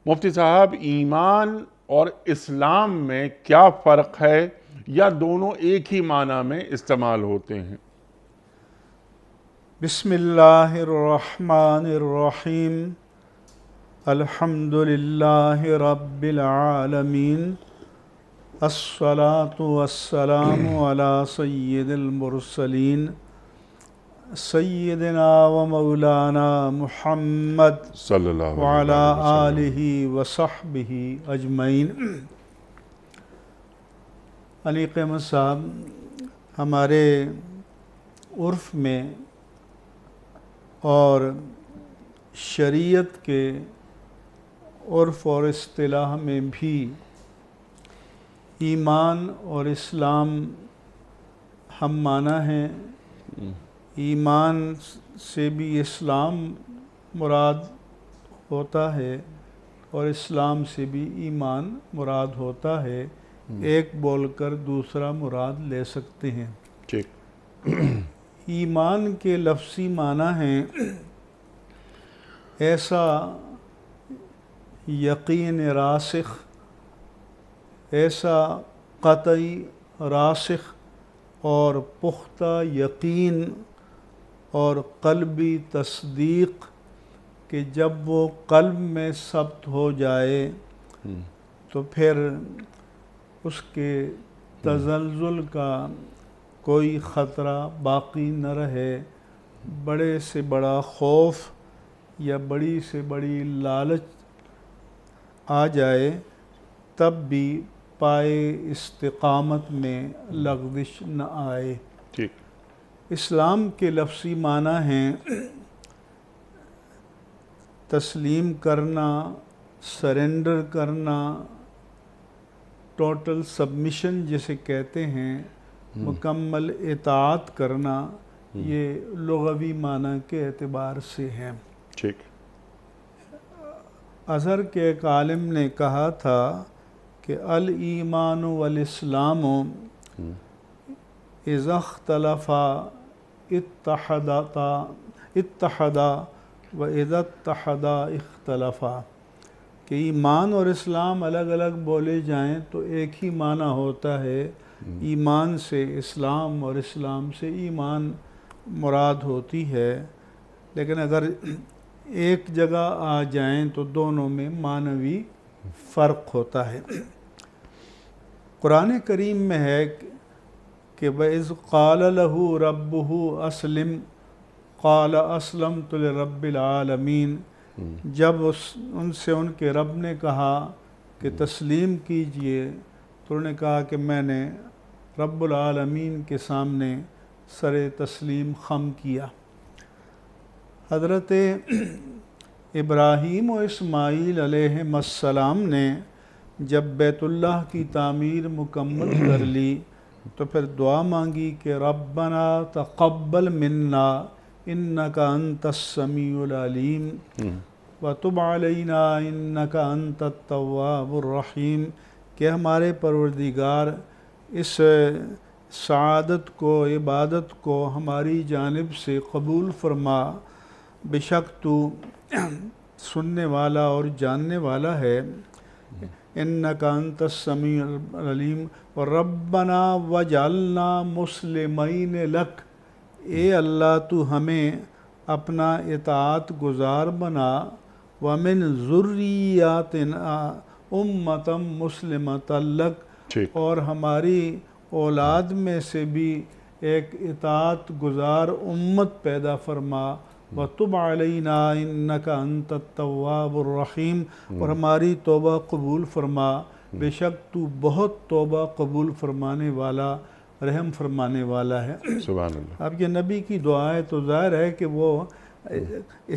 مفتی صاحب، ایمان اور اسلام میں کیا فرق ہے یا دونوں ایک ہی معنی میں استعمال ہوتے ہیں؟ بسم اللہ الرحمن الرحیم الحمد للہ رب العالمین الصلاة والسلام علی سید المرسلین سیدنا و مولانا محمد صلی اللہ وعلی علیہ وسلم۔ آلہ وصحبہ اجمعین۔ علی قیمت صاحب، ہمارے عرف میں اور شریعت کے عرف اور اصطلاح میں بھی ایمان اور اسلام ہم معنی ہیں۔ ایمان سے بھی اسلام مراد ہوتا ہے اور اسلام سے بھی ایمان مراد ہوتا ہے، ایک بول کر دوسرا مراد لے سکتے ہیں۔ ٹھیک۔ ایمان کے لفظی معنی ہیں ایسا یقین راسخ، ایسا قطعی راسخ اور پختہ یقین اور قلبی تصدیق کہ جب وہ قلب میں ثبت ہو جائے تو پھر اس کے تزلزل کا کوئی خطرہ باقی نہ رہے۔ بڑے سے بڑا خوف یا بڑی سے بڑی لالچ آ جائے تب بھی پائے استقامت میں لغزش نہ آئے۔ ٹھیک۔ اسلام کے لفظی معنی ہیں تسلیم کرنا، سرنڈر کرنا، ٹوٹل سبمیشن جسے کہتے ہیں، مکمل اطاعت کرنا، یہ لغوی معنی کے اعتبار سے ہیں۔ ٹھیک۔ ازہر کے ایک عالم نے کہا تھا کہ الایمان والاسلام اذا اختلفا اتحدا و اذا اتحدا اختلفا، کہ ایمان اور اسلام الگ الگ بولے جائیں تو ایک ہی معنی ہوتا ہے، ایمان سے اسلام اور اسلام سے ایمان مراد ہوتی ہے، لیکن اگر ایک جگہ آ جائیں تو دونوں میں معنوی فرق ہوتا ہے۔ قرآن کریم میں ہے کہ وَإِذْ قَالَ لَهُ رَبُّهُ أَسْلِمْ قَالَ أَسْلَمْتُ لِرَبِّ الْعَالَمِينَ، جب ان سے ان کے رب نے کہا کہ تسلیم کیجئے تو انہوں نے کہا کہ میں نے رب العالمین کے سامنے سر تسلیم خم کیا۔ حضرت ابراہیم و اسماعیل علیہ السلام نے جب بیت اللہ کی تعمیر مکمل کر لی تو پھر دعا مانگی کہ ربنا تقبل منا انک انت السمیع العلیم وتب علینا انک انت التواب الرحیم، کہ ہمارے پروردگار اس سعادت کو، عبادت کو ہماری جانب سے قبول فرما، بے شک تو سننے والا اور جاننے والا ہے۔ انک انت السمیع العلیم ربنا وجعلنا مسلمین لک، اے اللہ تو ہمیں اپنا اطاعت گزار بنا، ومن ذریاتنا امۃ مسلمۃ لک، اور ہماری اولاد میں سے بھی ایک اطاعت گزار امت پیدا فرما، وَتُبْ عَلَيْنَا إِنَّكَ أَنْتَ التَّوَّابُ الرَّحِيمُ، اور ہماری توبہ قبول فرما، بے شک تو بہت توبہ قبول فرمانے والا، رحم فرمانے والا ہے۔ سبحان اللہ۔ اب یہ نبی کی دعا ہے تو ظاہر ہے کہ وہ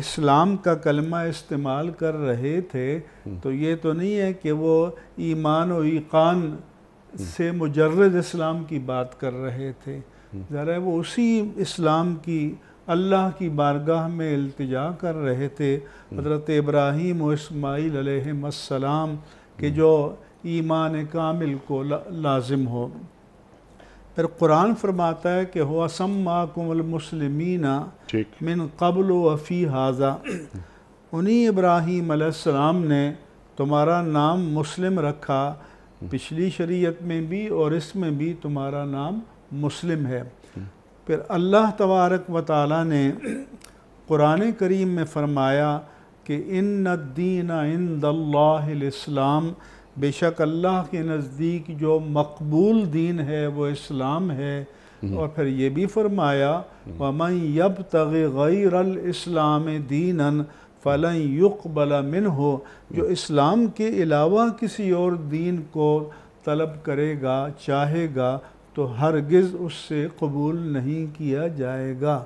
اسلام کا کلمہ استعمال کر رہے تھے، تو یہ تو نہیں ہے کہ وہ ایمان و ایقان سے مجرد اسلام کی بات کر رہے تھے، ظاہر ہے وہ اسی اسلام کی اللہ کی بارگاہ میں التجا کر رہے تھے، حضرت ابراہیم و اسماعیل علیہ السلام کہ جو ایمان کامل کو لازم ہو۔ پھر قرآن فرماتا ہے کہ هو سماکم المسلمین من قبل وفی ھذا، انہی ابراہیم علیہ السلام نے تمہارا نام مسلم رکھا، پچھلی شریعت میں بھی اور اس میں بھی تمہارا نام مسلم ہے۔ پھر اللہ تبارک و تعالیٰ نے قرآن کریم میں فرمایا کہ ان الدین عند اللہ الاسلام، بے شک اللہ کے نزدیک جو مقبول دین ہے وہ اسلام ہے۔ اور پھر یہ بھی فرمایا وَمَن يَبْتَغِ غَيْرَ الْإِسْلَامِ دِينًا فَلَن يُقْبَلَ مِنْهُ، جو اسلام کے علاوہ کسی اور دین کو طلب کرے گا، چاہے گا، تو ہرگز اس سے قبول نہیں کیا جائے گا۔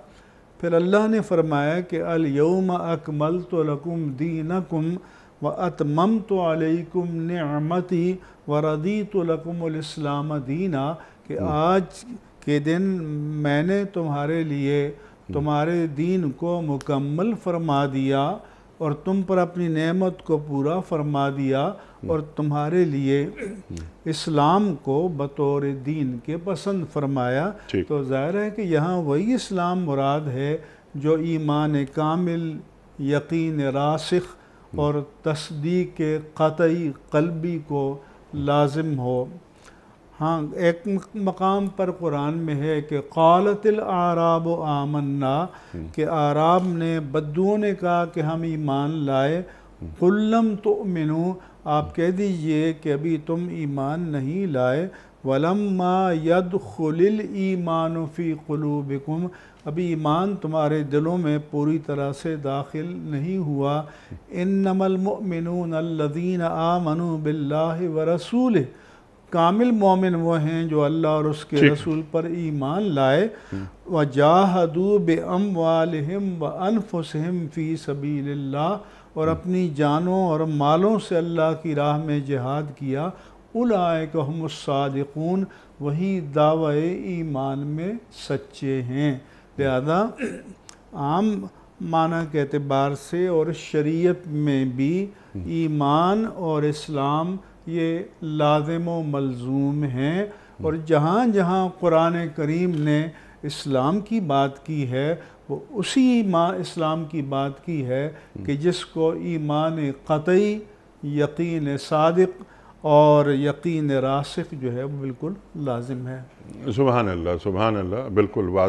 پھر اللہ نے فرمایا کہ الْيَوْمَ أَكْمَلْتُ لَكُمْ دِينَكُمْ وَأَتْمَمْتُ عَلَيْكُمْ نِعْمَتِي وَرَضِيتُ لَكُمُ الْإِسْلَامَ دِينًا، کہ آج کے دن میں نے تمہارے لیے تمہارے دین کو مکمل فرما دیا اور تم پر اپنی نعمت کو پورا فرما دیا اور تمہارے لیے اسلام کو بطور دین کے پسند فرمایا۔ تو ظاہر ہے کہ یہاں وہی اسلام مراد ہے جو ایمان کامل، یقین راسخ اور تصدیق قطعی قلبی کو لازم ہو۔ ہاں، ایک مقام پر قرآن میں ہے کہ قالت الاعراب آمنا، کہ اعراب نے، بدوؤں نے کہا کہ ہم ایمان لائے۔ قل لم تؤمنوا، آپ کہہ دیجئے کہ ابھی تم ایمان نہیں لائے۔ ولما يدخل الایمان فی قلوبکم، ابھی ایمان تمہارے دلوں میں پوری طرح سے داخل نہیں ہوا۔ انما المؤمنون الذین آمنوا باللہ ورسولہ، کامل مومن وہ ہیں جو اللہ اور اس کے رسول پر ایمان لائے۔ وَجَاهَدُوا بِأَمْوَالِهِمْ وَأَنفُسِهِمْ فِي سَبِيلِ اللَّهِ، اور اپنی جانوں اور مالوں سے اللہ کی راہ میں جہاد کیا۔ اولئک هم الصادقون، وہی دعوی ایمان میں سچے ہیں۔ لہذا عام معنی کے اعتبار سے اور شریعت میں بھی ایمان اور اسلام یہ لازم و ملزوم ہیں، اور جہاں جہاں قرآن کریم نے اسلام کی بات کی ہے وہ اسی اسلام کی بات کی ہے کہ جس کو ایمان قطعی، یقین صادق اور یقین راسخ جو ہے وہ بالکل لازم ہے۔ سبحان اللہ، سبحان اللہ، بالکل واضح